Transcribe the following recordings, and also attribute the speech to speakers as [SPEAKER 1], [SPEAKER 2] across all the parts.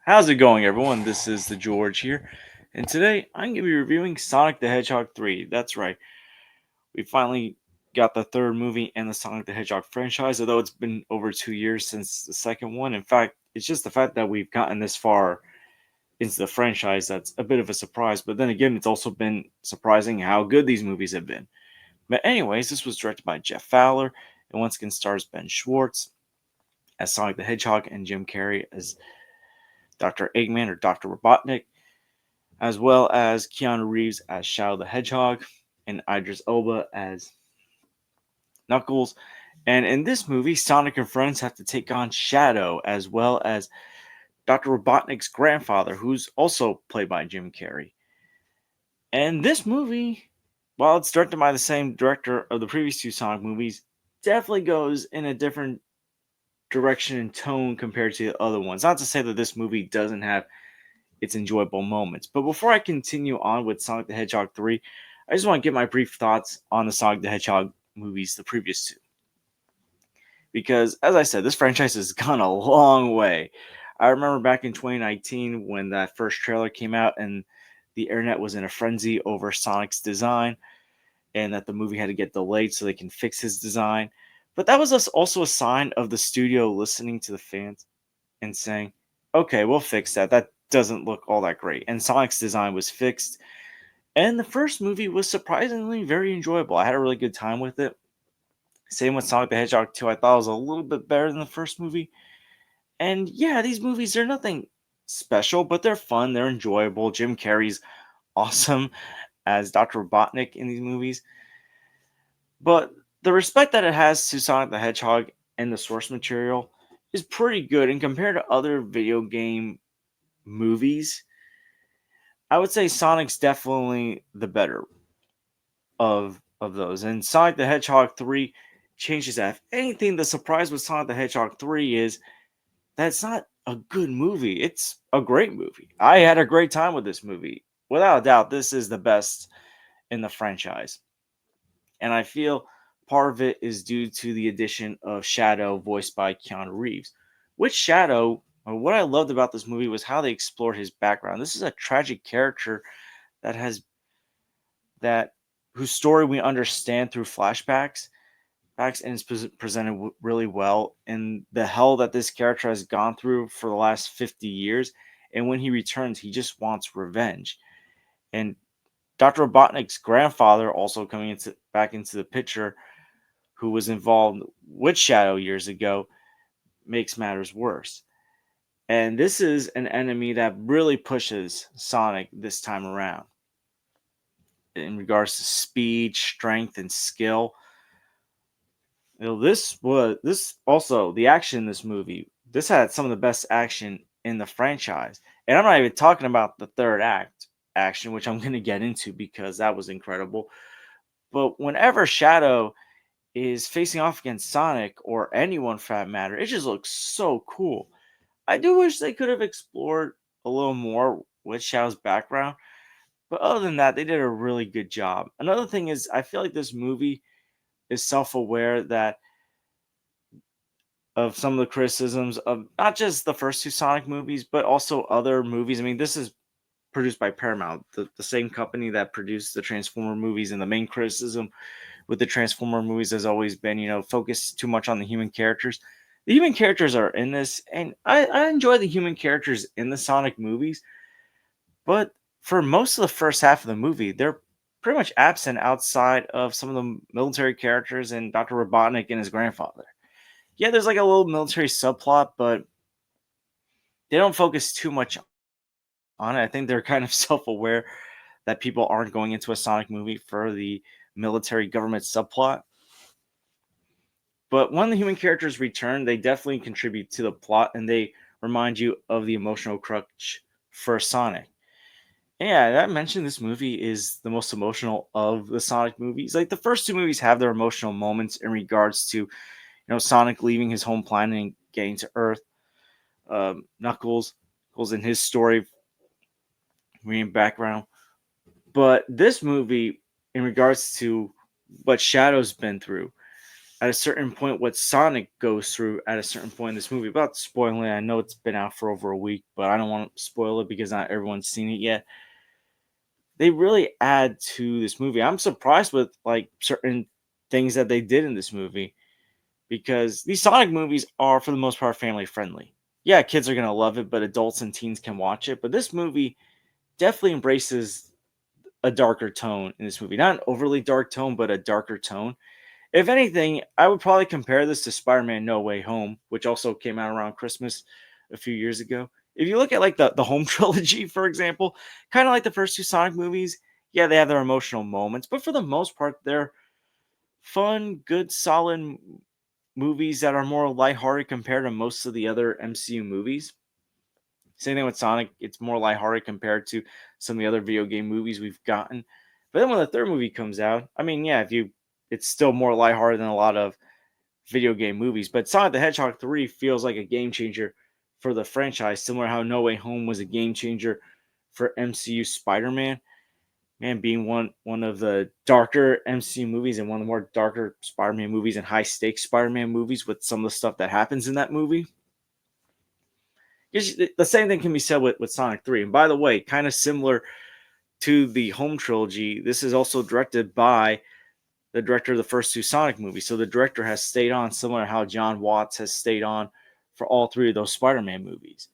[SPEAKER 1] How's it going, everyone? This is the George here, and today I'm going to be reviewing Sonic the Hedgehog 3. That's right, we finally got the third movie in the Sonic the Hedgehog franchise, although it's been over 2 years since the second one. In fact, it's just the fact that we've gotten this far into the franchise that's a bit of a surprise, but then again, it's also been surprising how good these movies have been. But, anyways, this was directed by Jeff Fowler, and once again stars Ben Schwartz as Sonic the Hedgehog and Jim Carrey as Dr. Eggman or Dr. Robotnik, as well as Keanu Reeves as Shadow the Hedgehog and Idris Elba as Knuckles. And in this movie, Sonic and friends have to take on Shadow as well as Dr. Robotnik's grandfather, who's also played by Jim Carrey. And this movie, while it's directed by the same director of the previous two Sonic movies, definitely goes in a different direction and tone compared to the other ones. Not to say that this movie doesn't have its enjoyable moments. But before I continue on with Sonic the Hedgehog 3, I just want to get my brief thoughts on the Sonic the Hedgehog movies, the previous two. Because, as I said, this franchise has gone a long way. I remember back in 2019 when that first trailer came out and the internet was in a frenzy over Sonic's design and that the movie had to get delayed so they can fix his design. But that was also a sign of the studio listening to the fans and saying, okay, we'll fix that. That doesn't look all that great. And Sonic's design was fixed. And the first movie was surprisingly very enjoyable. I had a really good time with it. Same with Sonic the Hedgehog 2. I thought it was a little bit better than the first movie. And yeah, these movies, they're nothing special, but they're fun. They're enjoyable. Jim Carrey's awesome as Dr. Robotnik in these movies. But the respect that it has to Sonic the Hedgehog and the source material is pretty good. And compared to other video game movies, I would say Sonic's definitely the better of those. And Sonic the Hedgehog 3 changes that. If anything, the surprise with Sonic the Hedgehog 3 is that it's not a good movie. It's a great movie. I had a great time with this movie. Without a doubt, this is the best in the franchise. And I feel part of it is due to the addition of Shadow, voiced by Keanu Reeves. Which Shadow, or what I loved about this movie was how they explored his background. This is a tragic character that has that whose story we understand through flashbacks and it's presented really well in the hell that this character has gone through for the last 50 years. And when he returns, he just wants revenge. And Dr. Robotnik's grandfather also coming back into the picture, who was involved with Shadow years ago, makes matters worse. And this is an enemy that really pushes Sonic this time around in regards to speed, strength, and skill. This also the action in this movie. This had some of the best action in the franchise, and I'm not even talking about the third act action, which I'm going to get into because that was incredible. But whenever Shadow is facing off against Sonic or anyone for that matter, it just looks so cool. I do wish they could have explored a little more with Shadow's background, but other than that, they did a really good job. Another thing is, I feel like this movie is self-aware that of some of the criticisms of not just the first two Sonic movies, but also other movies. I mean, this is produced by Paramount, the same company that produced the Transformer movies, and the main criticism with the Transformer movies has always been, focus too much on the human characters. The human characters are in this, and I enjoy the human characters in the Sonic movies, but for most of the first half of the movie, they're pretty much absent outside of some of the military characters and Dr. Robotnik and his grandfather. Yeah, there's like a little military subplot, but they don't focus too much on it. I think they're kind of self-aware that people aren't going into a Sonic movie for the military government subplot. But when the human characters return, they definitely contribute to the plot and they remind you of the emotional crutch for Sonic. And yeah, I mentioned this movie is the most emotional of the Sonic movies. Like the first two movies have their emotional moments in regards to, Sonic leaving his home planet and getting to Earth. Knuckles in his story, reading background. But this movie, in regards to what Shadow's been through at a certain point what Sonic goes through at a certain point in this movie. Without spoiling it, I know it's been out for over a week, but I don't want to spoil it because not everyone's seen it yet. They really add to this movie. I'm surprised with like certain things that they did in this movie because these Sonic movies are for the most part family friendly. Yeah, kids are gonna love it, but adults and teens can watch it. But this movie definitely embraces a darker tone in this movie. Not an overly dark tone, but a darker tone. If anything, I would probably compare this to Spider-Man No Way Home, which also came out around Christmas a few years ago. If you look at like the Home trilogy, for example, kind of like the first two Sonic movies, yeah, they have their emotional moments, but for the most part, they're fun, good, solid movies that are more lighthearted compared to most of the other MCU movies. Same thing with Sonic, it's more lighthearted compared to some of the other video game movies we've gotten. But then when the third movie comes out, I mean, yeah, if you it's still more lighthearted than a lot of video game movies. But Sonic the Hedgehog 3 feels like a game changer for the franchise, similar how No Way Home was a game changer for MCU Spider-Man. Man, being one of the darker MCU movies and one of the more darker Spider-Man movies and high stakes Spider-Man movies with some of the stuff that happens in that movie. The same thing can be said with Sonic 3. And by the way, kind of similar to the Home trilogy, this is also directed by the director of the first two Sonic movies. So the director has stayed on, similar to how John Watts has stayed on for all three of those Spider-Man movies.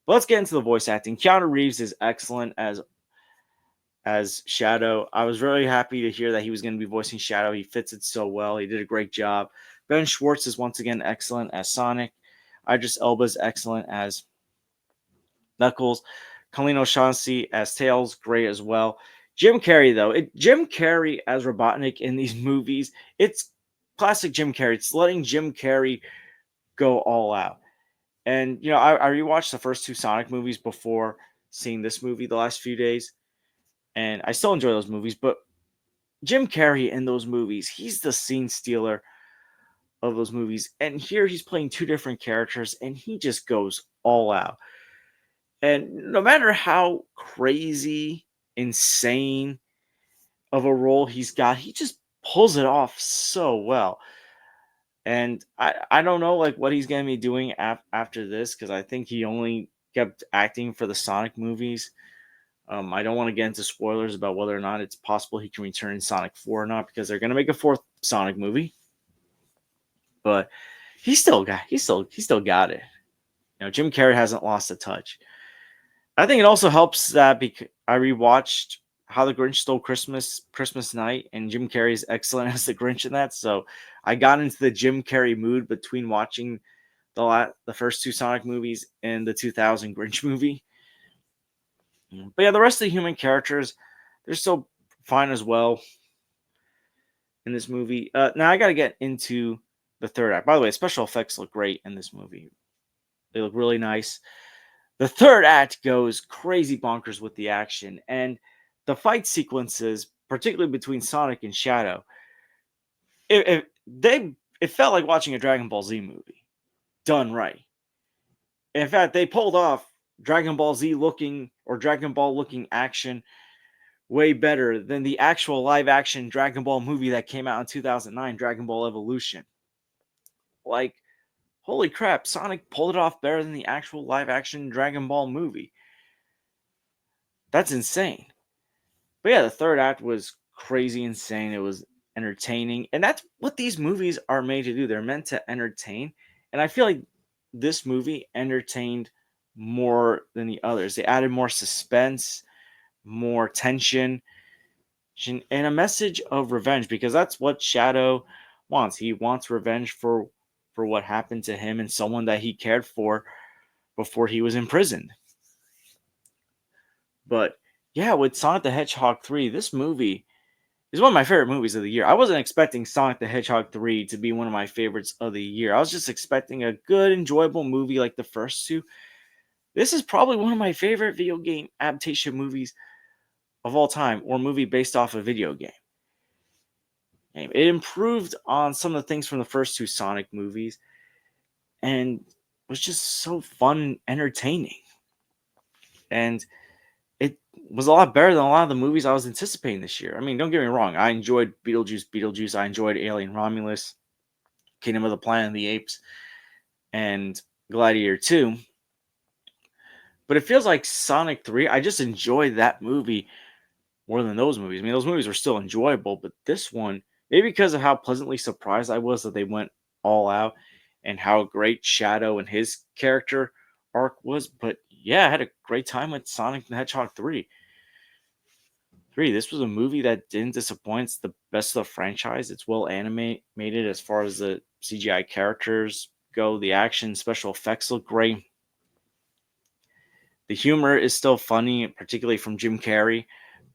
[SPEAKER 1] But let's get into the voice acting. Keanu Reeves is excellent as Shadow. I was very happy to hear that he was going to be voicing Shadow. He fits it so well. He did a great job. Ben Schwartz is once again excellent as Sonic. Idris Elba is excellent as Knuckles. Colleen O'Shaughnessy as Tails, great as well. Jim Carrey, though, Jim Carrey as Robotnik in these movies, it's classic Jim Carrey. It's letting Jim Carrey go all out. And, you know, I rewatched the first two Sonic movies before seeing this movie the last few days. And I still enjoy those movies, but Jim Carrey in those movies, he's the scene stealer of those movies. And here he's playing two different characters and he just goes all out. And no matter how crazy, insane of a role he's got, he just pulls it off so well. And I don't know like what he's going to be doing after this because I think he only kept acting for the Sonic movies. I don't want to get into spoilers about whether or not it's possible he can return in Sonic 4 or not because they're going to make a fourth Sonic movie. But he still got it. You know, Jim Carrey hasn't lost a touch. I think it also helps that because I rewatched How the Grinch Stole Christmas night, and Jim Carrey is excellent as the Grinch in that. So I got into the Jim Carrey mood between watching the first two Sonic movies and the 2000 Grinch movie. But yeah, the rest of the human characters, they're still fine as well in this movie. Now I got to get into the third act. By the way, special effects look great in this movie. They look really nice. The third act goes crazy bonkers with the action and the fight sequences, particularly between Sonic and Shadow. It felt like watching a Dragon Ball Z movie done right. In fact, they pulled off Dragon Ball Z looking or Dragon Ball looking action way better than the actual live action Dragon Ball movie that came out in 2009, Dragon Ball Evolution. Like, holy crap, Sonic pulled it off better than the actual live action Dragon Ball movie. That's insane. But yeah, the third act was crazy insane. It was entertaining. And that's what these movies are made to do. They're meant to entertain. And I feel like this movie entertained more than the others. They added more suspense, more tension, and a message of revenge because that's what Shadow wants. He wants revenge for what happened to him and someone that he cared for before he was imprisoned. But yeah, with Sonic the Hedgehog 3, this movie is one of my favorite movies of the year. I wasn't expecting Sonic the Hedgehog 3 to be one of my favorites of the year. I was just expecting a good, enjoyable movie like the first two. This is probably one of my favorite video game adaptation movies of all time, or movie based off a video game. It improved on some of the things from the first two Sonic movies and was just so fun and entertaining. And it was a lot better than a lot of the movies I was anticipating this year. I mean, don't get me wrong. I enjoyed Beetlejuice. I enjoyed Alien Romulus. Kingdom of the Planet of the Apes and Gladiator 2. But it feels like Sonic 3, I just enjoyed that movie more than those movies. I mean, those movies were still enjoyable, but this one, maybe because of how pleasantly surprised I was that they went all out and how great Shadow and his character arc was. But yeah, I had a great time with Sonic the Hedgehog 3. This was a movie that didn't disappoint. It's the best of the franchise. It's well animated as far as the CGI characters go. The action, special effects look great. The humor is still funny, particularly from Jim Carrey.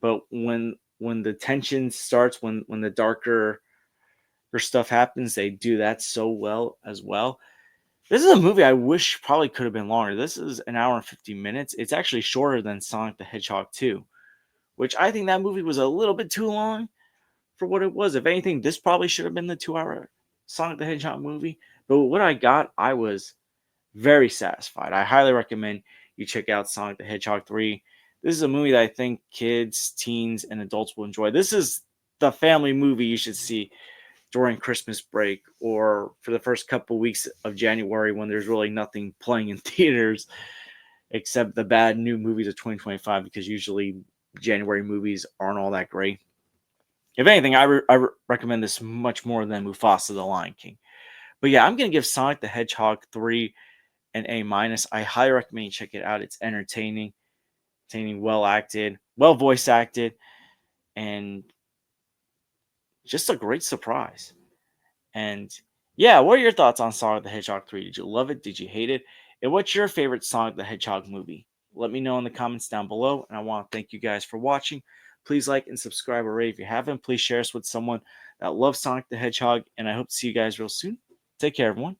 [SPEAKER 1] But when the tension starts, when the darker stuff happens, they do that so well as well. This is a movie I wish probably could have been longer. This is an hour and 50 minutes. It's actually shorter than Sonic the Hedgehog 2, which I think that movie was a little bit too long for what it was. If anything, this probably should have been the 2 hour Sonic the Hedgehog movie. But what I got, I was very satisfied. I highly recommend you check out Sonic the Hedgehog 3. This is a movie that I think kids, teens, and adults will enjoy. This is the family movie you should see during Christmas break or for the first couple weeks of January when there's really nothing playing in theaters except the bad new movies of 2025, because usually January movies aren't all that great. If anything, I recommend this much more than Mufasa the Lion King. But yeah, I'm going to give Sonic the Hedgehog 3 an A minus. I highly recommend you check it out. It's entertaining, well acted, well voice acted, and just a great surprise. And yeah, what are your thoughts on Sonic the Hedgehog 3? Did you love it? Did you hate it? And what's your favorite Sonic the Hedgehog movie? Let me know in the comments down below. And I want to thank you guys for watching. Please like and subscribe or rate if you haven't. Please share us with someone that loves Sonic the Hedgehog. And I hope to see you guys real soon. Take care, everyone.